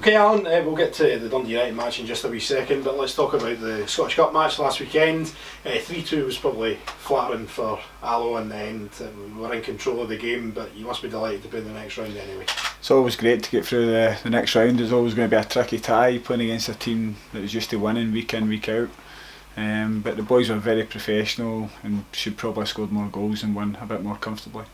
Okay, Alan, we'll get to the Dundee United match in just a wee second, but let's talk about the Scottish Cup match last weekend. 3-2 was probably flattering for Allan in the end. We were in control of the game, but you must be delighted to be in the next round anyway. It's always great to get through the next round. There's always going to be a tricky tie playing against a team that was used to winning week in, week out. But the boys were very professional and should probably have scored more goals and won a bit more comfortably.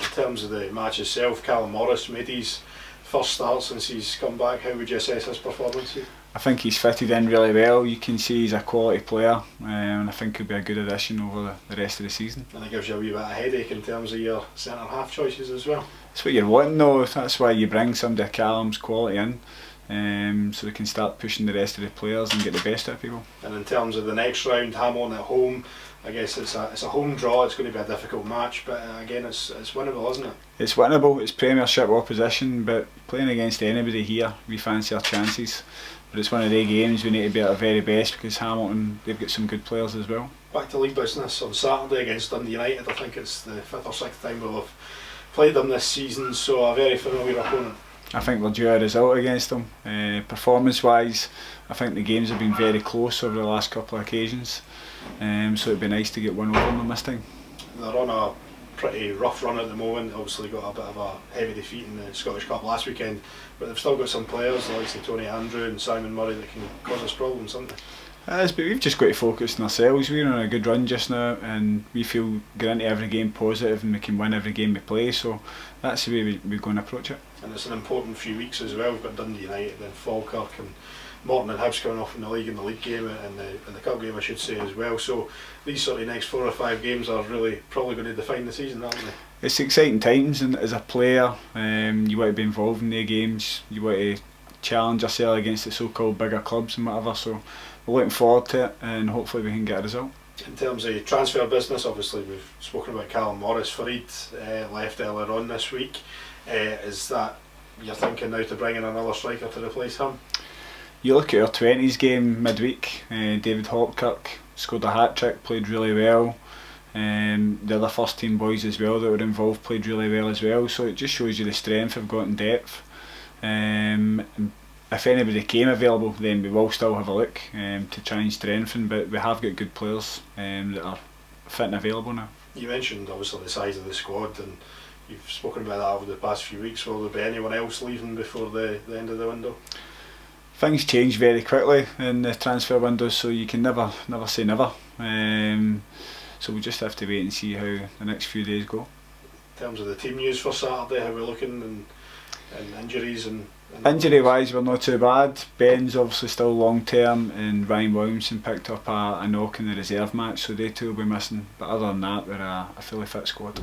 In terms of the match itself, Callum Morris made his first start since he's come back. How would you assess his performance here? I think he's fitted in really well. You can see he's a quality player, and I think he'll be a good addition over the rest of the season. And it gives you a wee bit of headache in terms of your centre half choices as well. It's what you're wanting though. That's why you bring somebody of Callum's quality in, so they can start pushing the rest of the players and get the best out of people. And in terms of the next round, Hamilton at home, I guess it's a home draw. It's going to be a difficult match, but again, it's winnable, isn't it? It's winnable. It's Premiership opposition, but playing against anybody here, we fancy our chances. But it's one of the games we need to be at our very best because Hamilton, they've got some good players as well. Back to league business on Saturday against Dundee United. I think it's the 5th or 6th time we'll have played them this season, so a very familiar opponent. I think we're due a result against them. Performance wise, I think the games have been very close over the last couple of occasions, so it'd be nice to get one over them this time. They're on a pretty rough run at the moment. Obviously got a bit of a heavy defeat in the Scottish Cup last weekend, but they've still got some players like Tony Andrew and Simon Murray that can cause us problems, haven't they? But we've just got to focus on ourselves. We're on a good run just now and we feel get into every game positive and we can win every game we play, so that's the way we're going to approach it. And it's an important few weeks as well. We've got Dundee United, then Falkirk and Morton and Hibs coming off in the league game and the cup game I should say as well, so these sort of next 4 or 5 games are really probably going to define the season, aren't they? It's exciting times, and as a player you want to be involved in the games, you want to challenge yourself against the so-called bigger clubs and whatever, so we're looking forward to it and hopefully we can get a result. In terms of transfer business, obviously we've spoken about Callum Morris. Farid left earlier on this week. Is that you're thinking now to bring in another striker to replace him? You look at our 20s game midweek, David Hopkirk scored a hat-trick, played really well. The other first team boys as well that were involved played really well as well, so it just shows you the strength we've got in depth. If anybody came available, then we will still have a look to try and strengthen, but we have got good players that are fit and available now. You mentioned obviously the size of the squad and you've spoken about that over the past few weeks. Will there be anyone else leaving before the end of the window? Things change very quickly in the transfer window, so you can never say never. So we just have to wait and see how the next few days go. In terms of the team news for Saturday, how we're looking and injuries and injury wise we're not too bad. Ben's obviously still long term and Ryan Williamson picked up a knock in the reserve match, so they two will be missing, but other than that we're a fully fit squad.